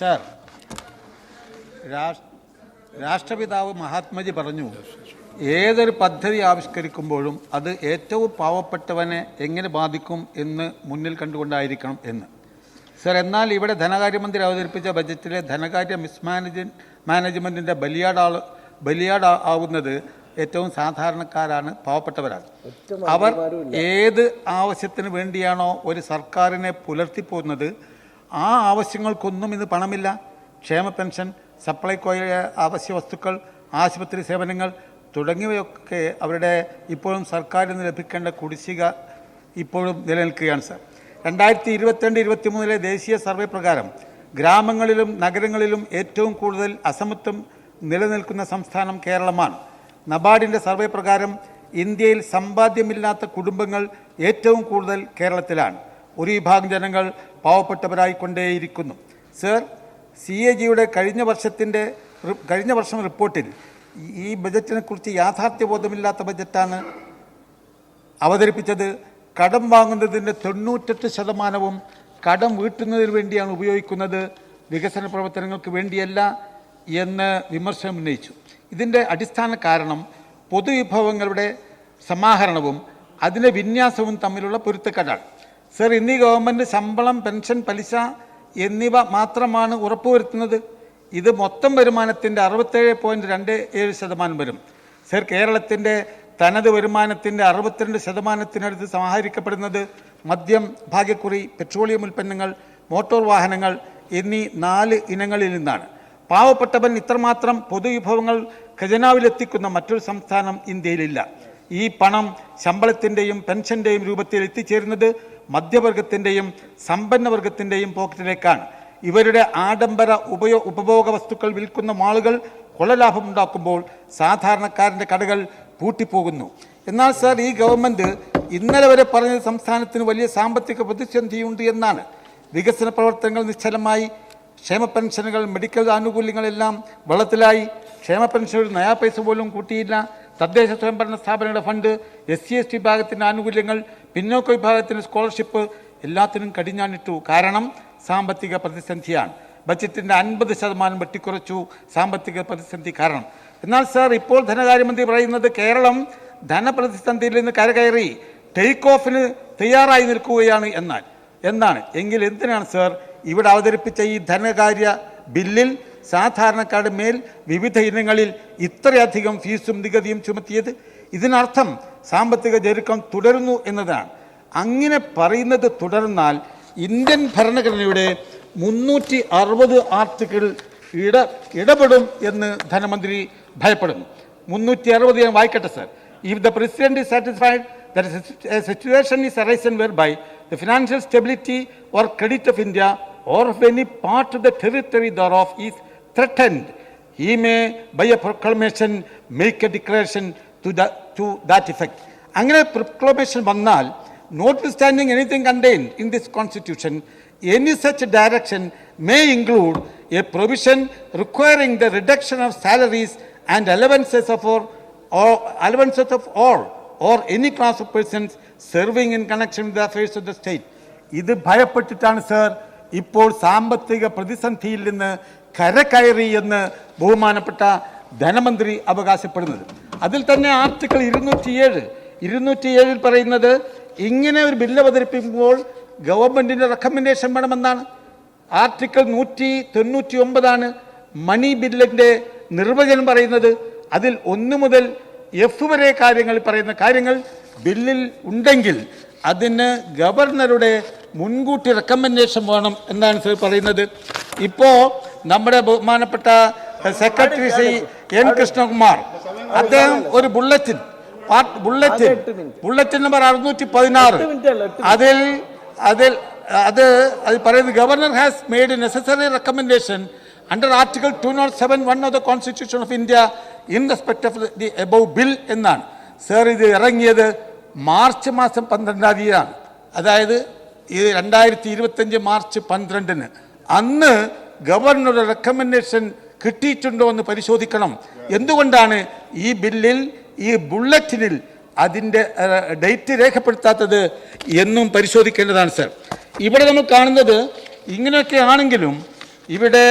Sir, രാഷ്ട്രപിതാവ് മഹാത്മജി പറഞ്ഞു, ഏതൊരു പദ്ധതി ആവിഷ്കരിക്കുമ്പോഴും അത് ഏറ്റവും പാവപ്പെട്ടവനെ എങ്ങനെ ബാധിക്കും എന്ന് മുന്നിൽ കണ്ടുകൊണ്ടായിരിക്കണം എന്ന്. സർ, എന്നാൽ ഇവിടെ ധനകാര്യമന്ത്രി അവതരിപ്പിച്ച ബജറ്റിലെ ധനകാര്യ മാനേജ്മെൻറ്റിൻ്റെ ബലിയാടാവുന്നത് ഏറ്റവും സാധാരണക്കാരാണ്, പാവപ്പെട്ടവരാണ്. അവർ ഏത് ആവശ്യത്തിന് വേണ്ടിയാണോ ഒരു സർക്കാരിനെ പുലർത്തിപ്പോകുന്നത്, ആ ആവശ്യങ്ങൾക്കൊന്നും ഇന്ന് പണമില്ല. ക്ഷേമ പെൻഷൻ, സപ്ലൈകോയിലെ ആവശ്യ വസ്തുക്കൾ, ആശുപത്രി സേവനങ്ങൾ തുടങ്ങിയവയൊക്കെ അവരുടെ ഇപ്പോഴും സർക്കാരിൽ നിന്ന് ലഭിക്കേണ്ട കുടിശ്ശിക ഇപ്പോഴും നിലനിൽക്കുകയാണ് സർ. 2022-23 ദേശീയ സർവേ പ്രകാരം ഗ്രാമങ്ങളിലും നഗരങ്ങളിലും ഏറ്റവും കൂടുതൽ അസമത്വം നിലനിൽക്കുന്ന സംസ്ഥാനം കേരളമാണ്. നബാർഡിൻ്റെ സർവേ പ്രകാരം ഇന്ത്യയിൽ സമ്പാദ്യമില്ലാത്ത കുടുംബങ്ങൾ ഏറ്റവും കൂടുതൽ കേരളത്തിലാണ്. ഒരു വിഭാഗം ജനങ്ങൾ പാവപ്പെട്ടവരായിക്കൊണ്ടേയിരിക്കുന്നു. സർ, CAGയുടെ കഴിഞ്ഞ വർഷം റിപ്പോർട്ടിൽ ഈ ബജറ്റിനെ കുറിച്ച് യാഥാർത്ഥ്യബോധമില്ലാത്ത ബജറ്റാണ് അവതരിപ്പിച്ചത്. കടം വാങ്ങുന്നതിൻ്റെ 98% കടം വീട്ടുന്നതിന് വേണ്ടിയാണ് ഉപയോഗിക്കുന്നത്, വികസന പ്രവർത്തനങ്ങൾക്ക് വേണ്ടിയല്ല എന്ന് വിമർശനം ഉന്നയിച്ചു. ഇതിൻ്റെ അടിസ്ഥാന കാരണം പൊതുവിഭവങ്ങളുടെ സമാഹരണവും അതിൻ്റെ വിന്യാസവും തമ്മിലുള്ള പൊരുത്തക്കേടാണ്. സർ, ഇന്നീ ഗവൺമെൻറ് ശമ്പളം, പെൻഷൻ, പലിശ എന്നിവ മാത്രമാണ് ഉറപ്പുവരുത്തുന്നത്. ഇത് മൊത്തം വരുമാനത്തിൻ്റെ 67.27% വരും. സർ, കേരളത്തിൻ്റെ തനത് വരുമാനത്തിൻ്റെ 62% സമാഹരിക്കപ്പെടുന്നത് മദ്യം, ഭാഗ്യക്കുറി, പെട്രോളിയം ഉൽപ്പന്നങ്ങൾ, മോട്ടോർ വാഹനങ്ങൾ എന്നീ 4 ഇനങ്ങളിൽ നിന്നാണ്. പാവപ്പെട്ടവൻ ഇത്രമാത്രം പൊതുവിഭവങ്ങൾ ഖജനാവിലെത്തിക്കുന്ന മറ്റൊരു സംസ്ഥാനം ഇന്ത്യയിലില്ല. ഈ പണം ശമ്പളത്തിൻ്റെയും പെൻഷൻ്റെയും രൂപത്തിൽ എത്തിച്ചേരുന്നത് മധ്യവർഗത്തിൻ്റെയും സമ്പന്നവർഗത്തിൻ്റെയും പോക്കറ്റിലേക്കാണ്. ഇവരുടെ ആഡംബര ഉപഭോഗ വസ്തുക്കൾ വിൽക്കുന്ന മാളുകൾ കൊള്ളലാഭമുണ്ടാക്കുമ്പോൾ സാധാരണക്കാരൻ്റെ കടകൾ പൂട്ടിപ്പോകുന്നു. എന്നാൽ സർ, ഈ ഗവൺമെൻറ് ഇന്നലെ വരെ പറഞ്ഞത് സംസ്ഥാനത്തിന് വലിയ സാമ്പത്തിക പ്രതിസന്ധിയുണ്ട് എന്നാണ്. വികസന പ്രവർത്തനങ്ങൾ നിശ്ചലമായി, ക്ഷേമ പെൻഷനുകൾ, മെഡിക്കൽ ആനുകൂല്യങ്ങളെല്ലാം വെള്ളത്തിലായി. ക്ഷേമ പെൻഷൻ നയാ പൈസ പോലും കൂട്ടിയില്ല. തദ്ദേശ സ്വയംഭരണ സ്ഥാപനങ്ങളുടെ ഫണ്ട്, SC/ST വിഭാഗത്തിൻ്റെ ആനുകൂല്യങ്ങൾ, പിന്നോക്ക വിഭാഗത്തിൻ്റെ സ്കോളർഷിപ്പ് എല്ലാത്തിനും കടിഞ്ഞാണിട്ടു. കാരണം സാമ്പത്തിക പ്രതിസന്ധിയാണ്. ബജറ്റിൻ്റെ 50% വെട്ടിക്കുറച്ചു, സാമ്പത്തിക പ്രതിസന്ധി കാരണം. എന്നാൽ സർ, ഇപ്പോൾ ധനകാര്യമന്ത്രി പറയുന്നത് കേരളം ധനപ്രതിസന്ധിയിൽ നിന്ന് കരകയറി ടേക്ക് ഓഫിന് തയ്യാറായി നിൽക്കുകയാണ് എന്നാണ്. എങ്കിൽ എന്തിനാണ് സർ ഇവിടെ അവതരിപ്പിച്ച ഈ ധനകാര്യ ബില്ലിൽ സാധാരണക്കാരുടെ മേൽ വിവിധ ഇനങ്ങളിൽ ഇത്രയധികം ഫീസും നികുതിയും ചുമത്തിയത്? ഇതിനർത്ഥം സാമ്പത്തിക ഞെരുക്കം തുടരുന്നു എന്നതാണ്. അങ്ങനെ പറയുന്നത് തുടർന്നാൽ ഇന്ത്യൻ ഭരണഘടനയുടെ 360 ആർട്ടിക്കിൾ ഇടപെടും എന്ന് ധനമന്ത്രി ഭയപ്പെടുന്നു. 360 ഞാൻ വായിക്കട്ടെ sir. If the president is satisfied that a situation is arisen whereby the financial stability or credit of India or of any part of the territory thereof is threatened, he may by a proclamation make a declaration to that effect. അങ്ങനെ proclamation വന്നാൽ, notwithstanding anything contained in this constitution, any such direction may include a provision requiring the reduction of salaries and allowances of all or any class of persons serving in connection with the affairs of the state. ഇത് ഭയപ്പെട്ടിട്ടാണ് sir ഇപ്പോൾ സാമ്പത്തിക പ്രതിസന്ധിയിൽ നിന്ന് കരകയറി എന്ന് ബഹുമാനപ്പെട്ട ധനമന്ത്രി അവകാശപ്പെടുന്നത്. അതിൽ തന്നെ ആർട്ടിക്കിൾ 207 പറയുന്നത് ഇങ്ങനെ ഒരു ബില്ല് അവതരിപ്പിക്കുമ്പോൾ ഗവൺമെൻറ്റിൻ്റെ റെക്കമെൻഡേഷൻ വേണമെന്നാണ്. ആർട്ടിക്കിൾ 199 മണി ബില്ലിൻ്റെ നിർവചനം പറയുന്നത്. അതിൽ 1 മുതൽ F വരെ പറയുന്ന കാര്യങ്ങൾ ബില്ലിൽ ഉണ്ടെങ്കിൽ അതിന് ഗവർണറുടെ മുൻകൂട്ടി റെക്കമെൻഡേഷൻ വേണം എന്നാണ് സർ പറയുന്നത്. ഇപ്പോൾ നമ്മുടെ ബഹുമാനപ്പെട്ട സെക്രട്ടറി ശ്രീ N. കൃഷ്ണകുമാർ അദ്ദേഹം ഒരു ബുള്ളറ്റിൻ നമ്പർ 616 അതിൽ പറയുന്നത് governor has made A necessary recommendation under article 207(1) of the Constitution of India in respect of the above bill എന്നാണ്. സർ, ഇത് ഇറങ്ങിയത് മാർച്ച് മാസം 12-ാം തീയതിയാണ്. അതായത് 2025 മാർച്ച് 12-ന്. അന്ന് ഗവർണറുടെ റെക്കമെൻഡേഷൻ കിട്ടിയിട്ടുണ്ടോ എന്ന് പരിശോധിക്കണം. എന്തുകൊണ്ടാണ് ഈ ബില്ലിൽ, ഈ ബുള്ളറ്റിനിൽ അതിൻ്റെ ഡേറ്റ് രേഖപ്പെടുത്താത്തത് എന്നും പരിശോധിക്കേണ്ടതാണ് സർ. ഇവിടെ നമ്മൾ കാണുന്നത് ഇങ്ങനെയൊക്കെ ആണെങ്കിലും ഇവിടെ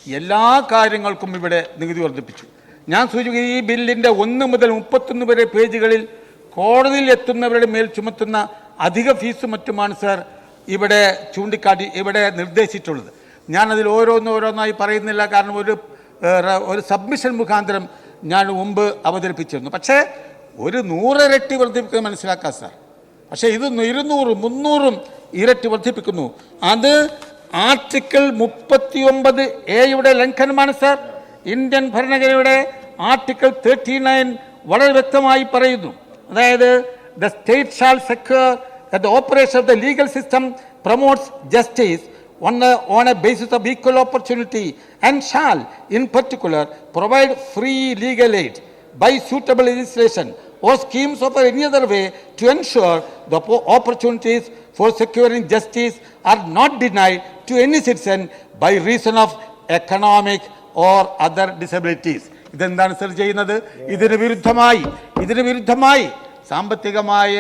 എല്ലാ കാര്യങ്ങൾക്കും ഇവിടെ നികുതി വർദ്ധിപ്പിച്ചു. ഞാൻ സൂചിപ്പിക്കുന്ന ഈ ബില്ലിൻ്റെ 1 മുതൽ 31 വരെ പേജുകളിൽ കോടതിയിൽ എത്തുന്നവരുടെ മേൽ ചുമത്തുന്ന അധിക ഫീസും മറ്റുമാണ് സാർ ഇവിടെ ചൂണ്ടിക്കാട്ടി ഇവിടെ നിർദ്ദേശിച്ചിട്ടുള്ളത്. ഞാനതിൽ ഓരോന്നായി പറയുന്നില്ല, കാരണം ഒരു സബ്മിഷൻ മുഖാന്തരം ഞാൻ മുമ്പ് അവതരിപ്പിച്ചിരുന്നു. പക്ഷേ ഒരു 100 ഇരട്ടി വർദ്ധിപ്പിക്കുന്നത് മനസ്സിലാക്കാം സാർ. പക്ഷേ ഇത് 200, 300 ഇരട്ടി വർദ്ധിപ്പിക്കുന്നു. അത് ആർട്ടിക്കിൾ 39A ലംഘനമാണ് സാർ. ഇന്ത്യൻ ഭരണഘടനയുടെ ആർട്ടിക്കിൾ 39 വളരെ വ്യക്തമായി പറയുന്നു. അതായത് the state shall secure that the operation of the legal system promotes justice on a basis of equal opportunity and shall in particular provide free legal aid by suitable legislation or schemes or any other way to ensure the opportunities for securing justice are not denied to any citizen by reason of economic or other disabilities. ഇതെന്താണ് sir ചെയ്യുന്നത്? ഇതിന് വിരുദ്ധമായി സാമ്പത്തികമായ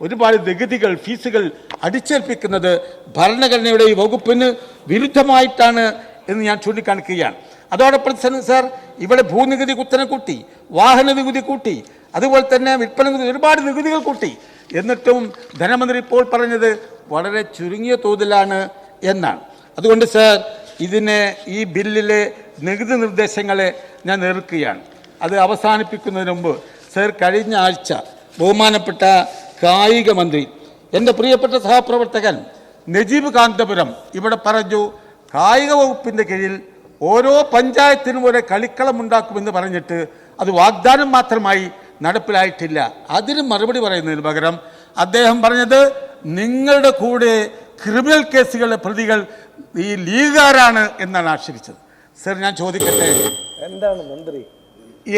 ഒരുപാട് നികുതികൾ, ഫീസുകൾ അടിച്ചേൽപ്പിക്കുന്നത് ഭരണഘടനയുടെ ഈ വകുപ്പിന് വിരുദ്ധമായിട്ടാണ് എന്ന് ഞാൻ ചൂണ്ടിക്കാണിക്കുകയാണ്. അതോടൊപ്പം സർ ഇവിടെ ഭൂനികുതി കുത്തനെ കൂട്ടി, വാഹന നികുതി കൂട്ടി, അതുപോലെ തന്നെ വിൽപ്പന നികുതി, ഒരുപാട് നികുതികൾ കൂട്ടി. എന്നിട്ടും ധനമന്ത്രി ഇപ്പോൾ പറഞ്ഞത് വളരെ ചുരുങ്ങിയ തോതിലാണ് എന്നാണ്. അതുകൊണ്ട് സർ ഈ ബില്ലിലെ നികുതി നിർദ്ദേശങ്ങളെ ഞാൻ എതിർക്കുകയാണ്. അത് അവസാനിപ്പിക്കുന്നതിന് മുമ്പ് സർ, കഴിഞ്ഞ ആഴ്ച ബഹുമാനപ്പെട്ട കായിക മന്ത്രി, എൻ്റെ പ്രിയപ്പെട്ട സഹപ്രവർത്തകൻ നജീബ് കാന്തപുരം ഇവിടെ പറഞ്ഞു, കായിക വകുപ്പിൻ്റെ കീഴിൽ ഓരോ പഞ്ചായത്തിനും ഒരു കളിക്കളം ഉണ്ടാക്കുമെന്ന് പറഞ്ഞിട്ട് അത് വാഗ്ദാനം മാത്രമായി നടപ്പിലായിട്ടില്ല. അതിന് മറുപടി പറയുന്നതിന് പകരം അദ്ദേഹം പറഞ്ഞത് നിങ്ങളുടെ കൂടെ ക്രിമിനൽ കേസുകളിലെ പ്രതികൾ ഈ ലീഗുകാരാണ് എന്നാണ് ആക്ഷേപിച്ചത്. സർ, ഞാൻ ചോദിക്കട്ടെ, എന്താണ് മന്ത്രി,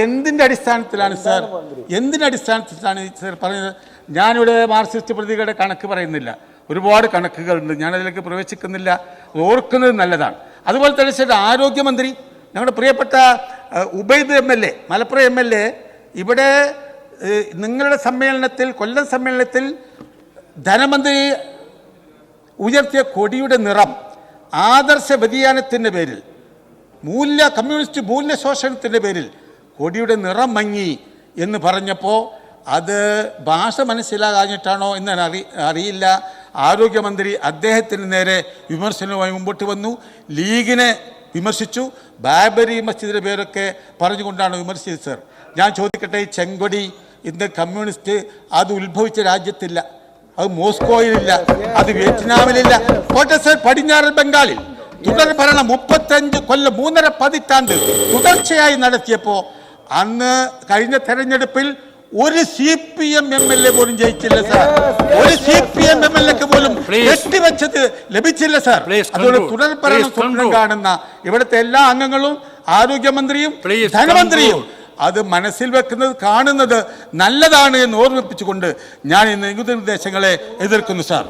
എന്തിൻ്റെ അടിസ്ഥാനത്തിലാണ് സാർ സാർ പറഞ്ഞത്? ഞാനിവിടെ മാർക്സിസ്റ്റ് പ്രതികളുടെ കണക്ക് പറയുന്നില്ല, ഒരുപാട് കണക്കുകളുണ്ട്, ഞാനതിലേക്ക് പ്രവേശിക്കുന്നില്ല. ഓർക്കുന്നത് നല്ലതാണ്. അതുപോലെ തന്നെ സാർ, ആരോഗ്യമന്ത്രി ഞങ്ങളുടെ പ്രിയപ്പെട്ട ഉബൈദ് MLA, മലപ്പുറം MLA ഇവിടെ നിങ്ങളുടെ സമ്മേളനത്തിൽ, കൊല്ലം സമ്മേളനത്തിൽ ധനമന്ത്രി ഉയർത്തിയ കൊടിയുടെ നിറം ആദർശ വ്യതിയാനത്തിൻ്റെ പേരിൽ, കമ്മ്യൂണിസ്റ്റ് മൂല്യ ശോഷണത്തിൻ്റെ പേരിൽ കൊടിയുടെ നിറം മങ്ങി എന്ന് പറഞ്ഞപ്പോൾ അത് ഭാഷ മനസ്സിലാകാഞ്ഞിട്ടാണോ എന്ന് അറിയില്ല. ആരോഗ്യമന്ത്രി അദ്ദേഹത്തിന് നേരെ വിമർശനവുമായി മുമ്പോട്ട് വന്നു, ലീഗിനെ വിമർശിച്ചു, ബാബരി മസ്ജിദിൻ്റെ പേരൊക്കെ പറഞ്ഞുകൊണ്ടാണ് വിമർശിച്ചത്. സർ, ഞാൻ ചോദിക്കട്ടെ, ഈ ചെങ്കൊടി ഇന്ന് കമ്മ്യൂണിസ്റ്റ് അത് ഉത്ഭവിച്ച രാജ്യത്തില്ല, അത് മോസ്കോയിലില്ല, അത് വിയറ്റ്നാമിലില്ല. കോട്ടെ സർ, പടിഞ്ഞാറൻ ബംഗാളിൽ തുടർ ഭരണം 35 കൊല്ലം, 3.5 പതിറ്റാണ്ട് തുടർച്ചയായി നടത്തിയപ്പോൾ അന്ന് കഴിഞ്ഞ തെരഞ്ഞെടുപ്പിൽ ഒരു CPM MLA പോലും ജയിച്ചില്ല സാർ. ഒരു CPM MLAക്ക് പോലും കെട്ടിവെച്ചത് ലഭിച്ചില്ല സാർ. അതുകൊണ്ട് തുടർ ഭരണം സ്വപ്നം കാണുന്ന ഇവിടുത്തെ എല്ലാ അംഗങ്ങളും, ആരോഗ്യമന്ത്രിയും ധനമന്ത്രിയും അത് മനസ്സിൽ വെക്കുന്നത്, കാണുന്നത് നല്ലതാണ് എന്ന് ഓർമ്മിപ്പിച്ചുകൊണ്ട് ഞാൻ ഈ നികുതി നിർദ്ദേശങ്ങളെ എതിർക്കുന്നു സാർ.